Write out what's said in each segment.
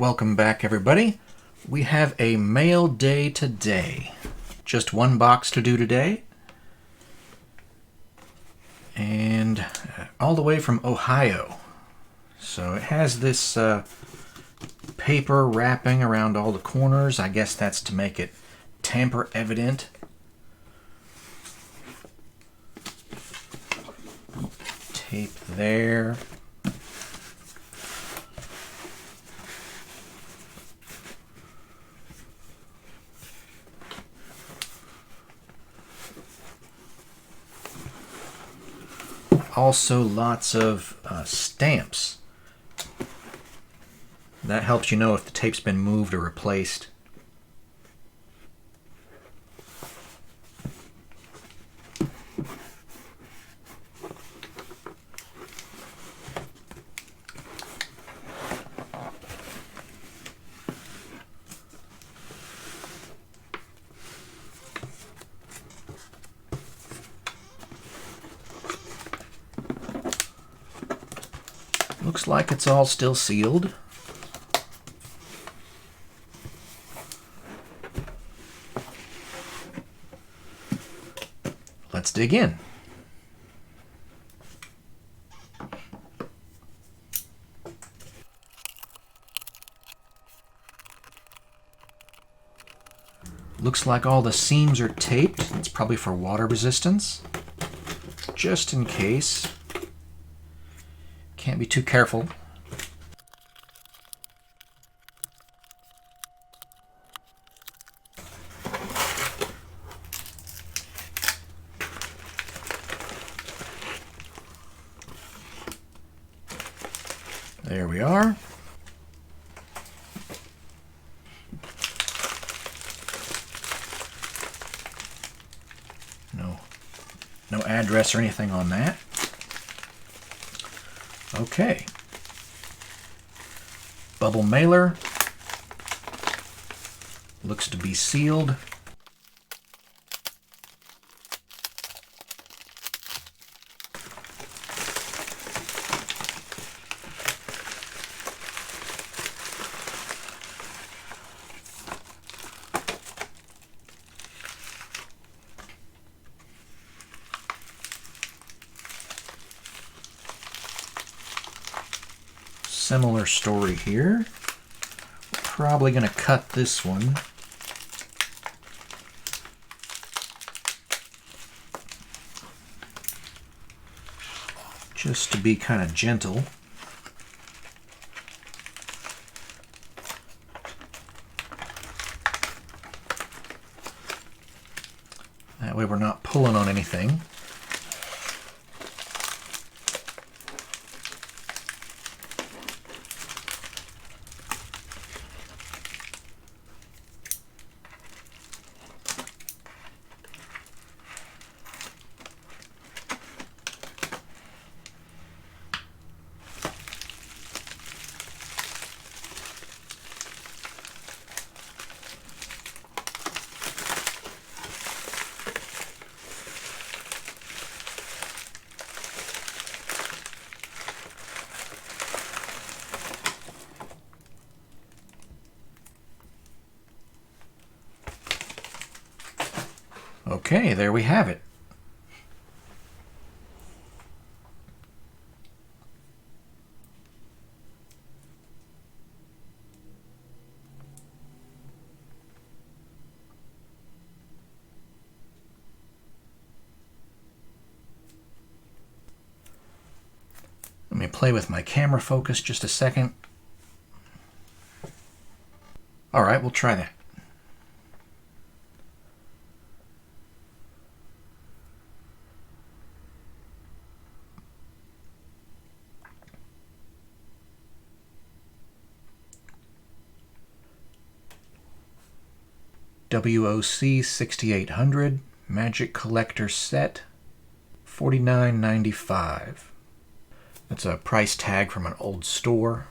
Welcome back, everybody. We have a mail day today. Just one box to do today. And all the way from Ohio. So it has this paper wrapping around all the corners. I guess that's to make it tamper evident. Tape there. Also lots of stamps. That helps you know if the tape's been moved or replaced. Looks like it's all still sealed. Let's dig in. Looks like all the seams are taped. That's probably for water resistance. Just in case. Can't be too careful. There we are. No address or anything on that. Okay. Bubble mailer. Looks to be sealed. Similar story here. Probably going to cut this one. Just to be kind of gentle. That way we're not pulling on anything. Okay, there we have it. Let me play with my camera focus just a second. All right, we'll try that. WOC 6800 Magic Collector Set, $49.95. That's a price tag from an old store.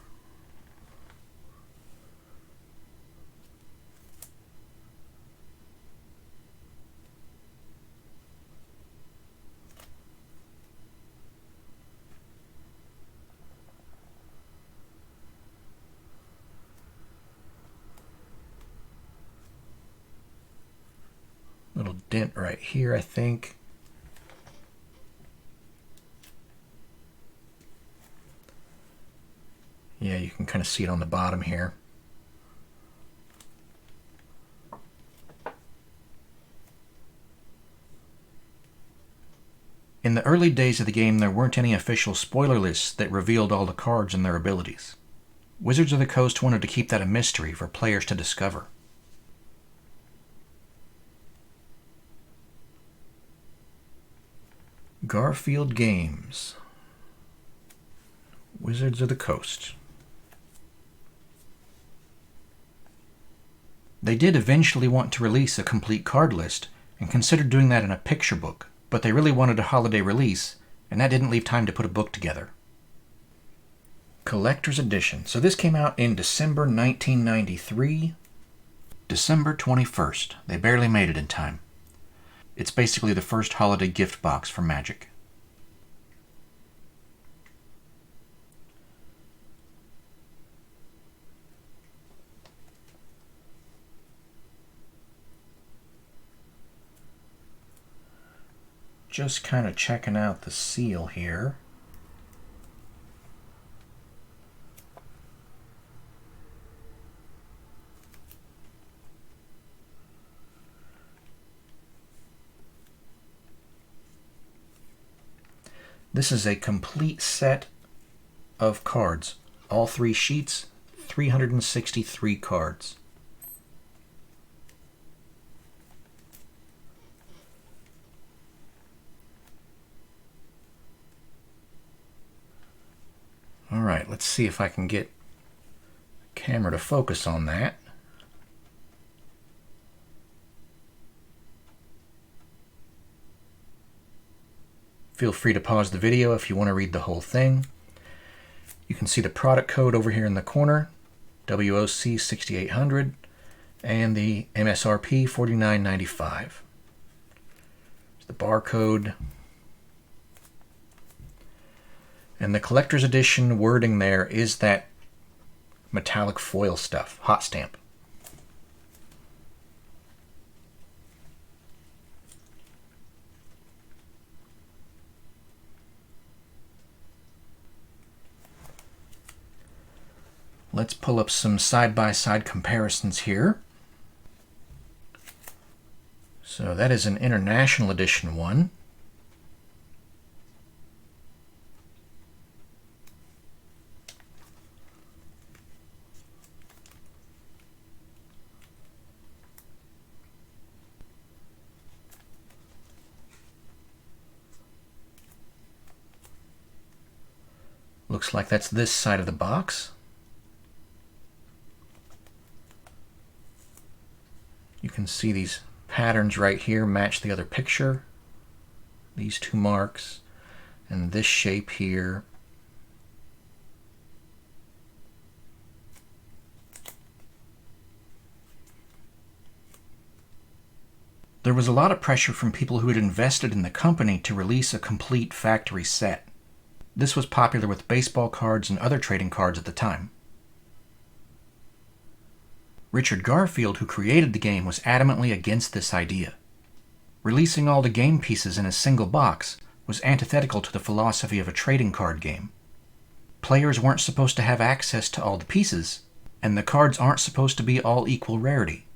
dent right here, I think. Yeah, you can kind of see it on the bottom here. In the early days of the game, there weren't any official spoiler lists that revealed all the cards and their abilities. Wizards of the Coast wanted to keep that a mystery for players to discover. Garfield Games. Wizards of the Coast. They did eventually want to release a complete card list and considered doing that in a picture book, but they really wanted a holiday release, and that didn't leave time to put a book together. Collector's Edition. So this came out in December 1993. December 21st. They barely made it in time. It's basically the first holiday gift box for Magic. Just kind of checking out the seal here. This is a complete set of cards. All 3 sheets, 363 cards. All right, let's see if I can get the camera to focus on that. Feel free to pause the video if you want to read the whole thing. You can see the product code over here in the corner, WOC 6800, and the MSRP $49.95. There's the barcode. And the collector's edition wording there is that metallic foil stuff, hot stamp. Let's pull up some side-by-side comparisons here. So that is an International Edition one. Looks like that's this side of the box. You can see these patterns right here match the other picture. These 2 marks and this shape here. There was a lot of pressure from people who had invested in the company to release a complete factory set. This was popular with baseball cards and other trading cards at the time. Richard Garfield, who created the game, was adamantly against this idea. Releasing all the game pieces in a single box was antithetical to the philosophy of a trading card game. Players weren't supposed to have access to all the pieces, and the cards aren't supposed to be all equal rarity.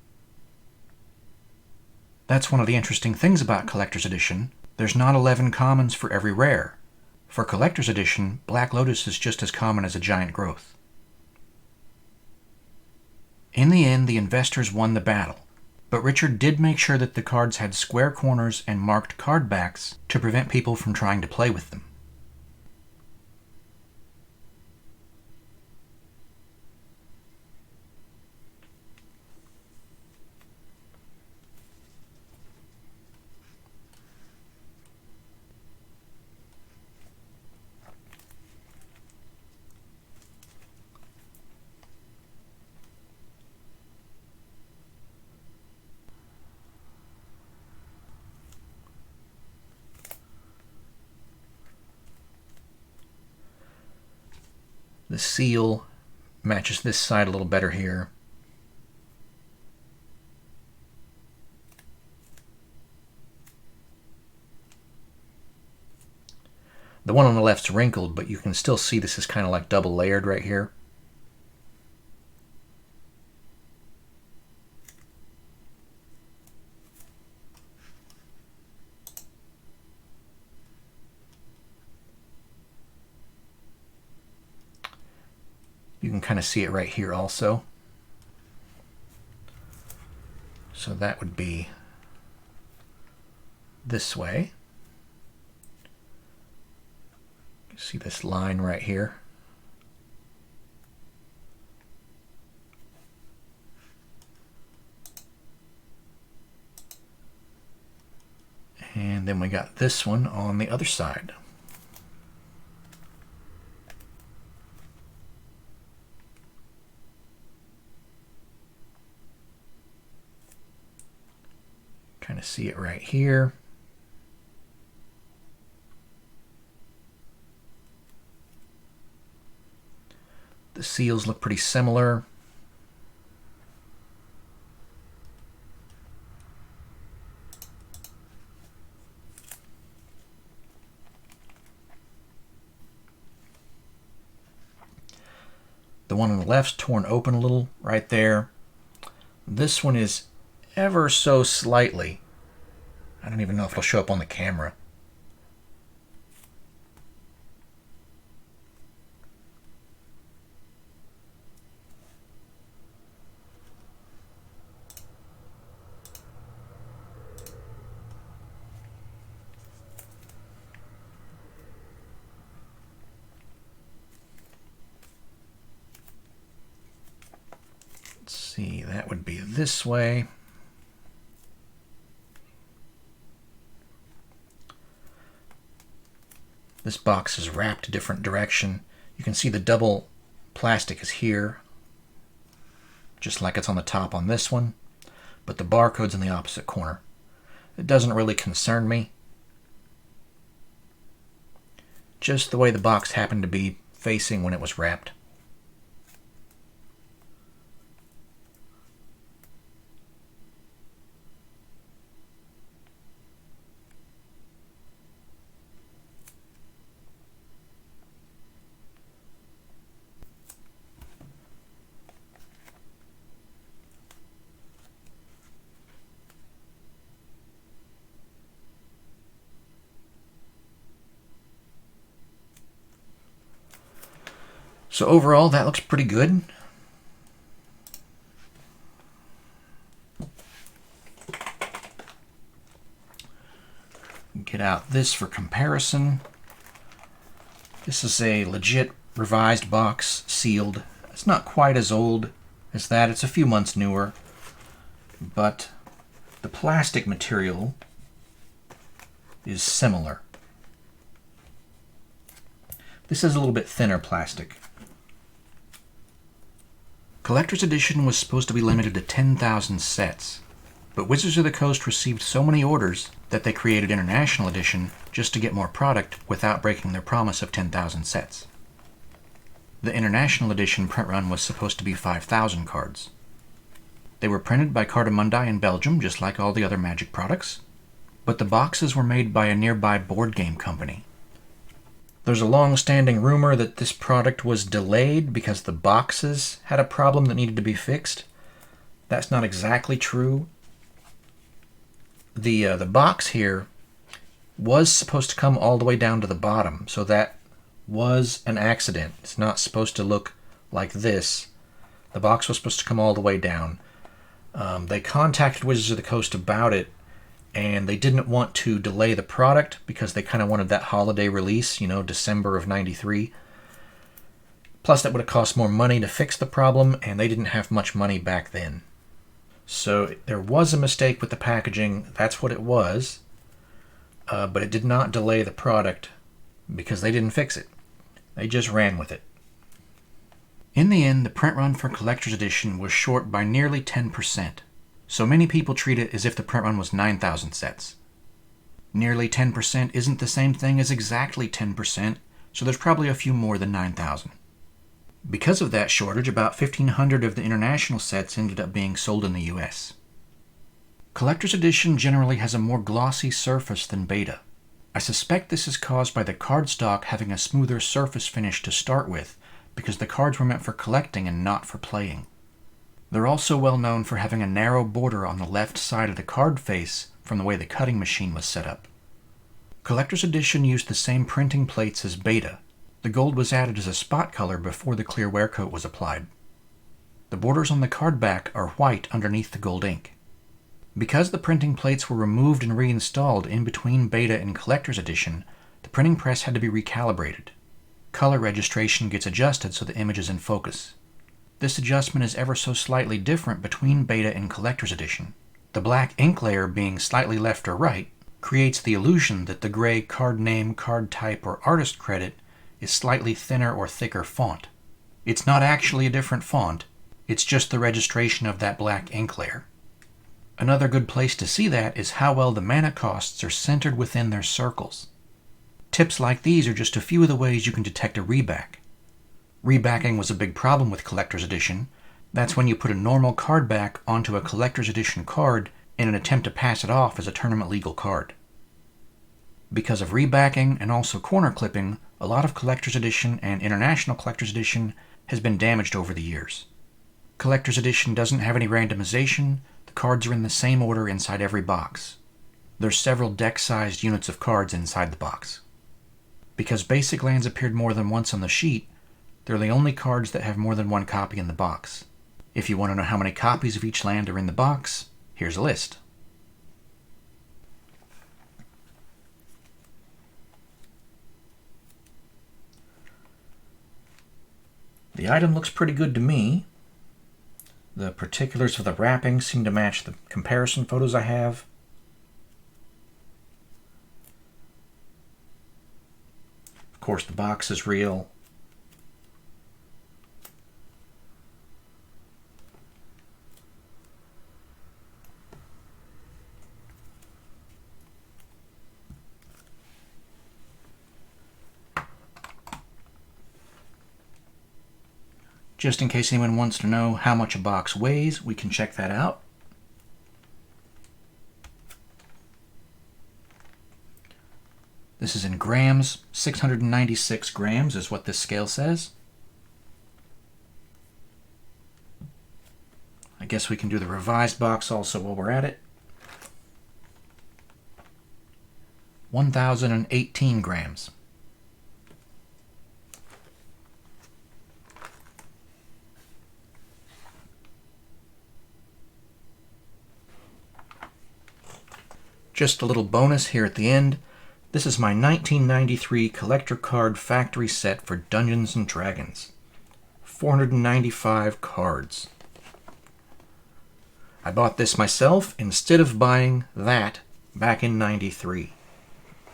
That's one of the interesting things about Collector's Edition. There's not 11 commons for every rare. For Collector's Edition, Black Lotus is just as common as a giant growth. In the end, the investors won the battle, but Richard did make sure that the cards had square corners and marked card backs to prevent people from trying to play with them. The seal matches this side a little better here. The one on the left's wrinkled, but you can still see this is kind of like double layered right here. You can kind of see it right here also. So that would be this way. You see this line right here. And then we got this one on the other side. Kind of see it right here. The seals look pretty similar. The one on the left's torn open a little right there. This one is ever so slightly. I don't even know if it'll show up on the camera. Let's see, that would be this way. This box is wrapped a different direction. You can see the double plastic is here, just like it's on the top on this one, but the barcode's in the opposite corner. It doesn't really concern me. Just the way the box happened to be facing when it was wrapped. So overall, that looks pretty good. Get out this for comparison. This is a legit revised box, sealed. It's not quite as old as that. It's a few months newer. But the plastic material is similar. This is a little bit thinner plastic. Collector's Edition was supposed to be limited to 10,000 sets, but Wizards of the Coast received so many orders that they created International Edition just to get more product without breaking their promise of 10,000 sets. The International Edition print run was supposed to be 5,000 cards. They were printed by Cartamundi in Belgium, just like all the other Magic products, but the boxes were made by a nearby board game company. There's a long-standing rumor that this product was delayed because the boxes had a problem that needed to be fixed. That's not exactly true. The box here was supposed to come all the way down to the bottom, so that was an accident. It's not supposed to look like this. The box was supposed to come all the way down. They contacted Wizards of the Coast about it, and they didn't want to delay the product because they kind of wanted that holiday release, you know, December of '93. Plus, that would have cost more money to fix the problem, and they didn't have much money back then. So there was a mistake with the packaging. That's what it was. But it did not delay the product because they didn't fix it. They just ran with it. In the end, the print run for Collector's Edition was short by nearly 10%. So many people treat it as if the print run was 9,000 sets. Nearly 10% isn't the same thing as exactly 10%, so there's probably a few more than 9,000. Because of that shortage, about 1,500 of the international sets ended up being sold in the US. Collector's Edition generally has a more glossy surface than Beta. I suspect this is caused by the cardstock having a smoother surface finish to start with, because the cards were meant for collecting and not for playing. They're also well known for having a narrow border on the left side of the card face from the way the cutting machine was set up. Collector's Edition used the same printing plates as Beta. The gold was added as a spot color before the clear wear coat was applied. The borders on the card back are white underneath the gold ink. Because the printing plates were removed and reinstalled in between Beta and Collector's Edition, the printing press had to be recalibrated. Color registration gets adjusted so the image is in focus. This adjustment is ever so slightly different between Beta and Collector's Edition. The black ink layer being slightly left or right creates the illusion that the gray card name, card type, or artist credit is slightly thinner or thicker font. It's not actually a different font, it's just the registration of that black ink layer. Another good place to see that is how well the mana costs are centered within their circles. Tips like these are just a few of the ways you can detect a reback. Rebacking was a big problem with Collector's Edition. That's when you put a normal card back onto a Collector's Edition card in an attempt to pass it off as a tournament legal card. Because of rebacking and also corner clipping, a lot of Collector's Edition and International Collector's Edition has been damaged over the years. Collector's Edition doesn't have any randomization. The cards are in the same order inside every box. There's several deck-sized units of cards inside the box. Because basic lands appeared more than once on the sheet, they're the only cards that have more than one copy in the box. If you want to know how many copies of each land are in the box, here's a list. The item looks pretty good to me. The particulars of the wrapping seem to match the comparison photos I have. Of course, the box is real. Just in case anyone wants to know how much a box weighs, we can check that out. This is in grams. 696 grams is what this scale says. I guess we can do the revised box also while we're at it. 1,018 grams. Just a little bonus here at the end. This is my 1993 collector card factory set for Dungeons & Dragons. 495 cards. I bought this myself instead of buying that back in '93.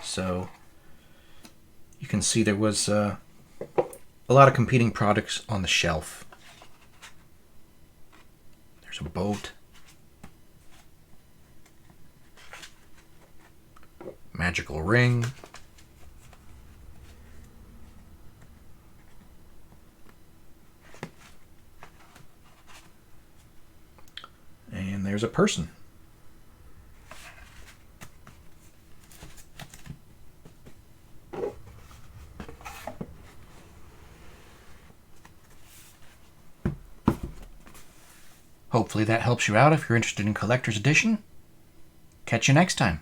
So you can see there was a lot of competing products on the shelf. There's a boat. Magical ring. And there's a person. Hopefully that helps you out if you're interested in Collector's Edition. Catch you next time.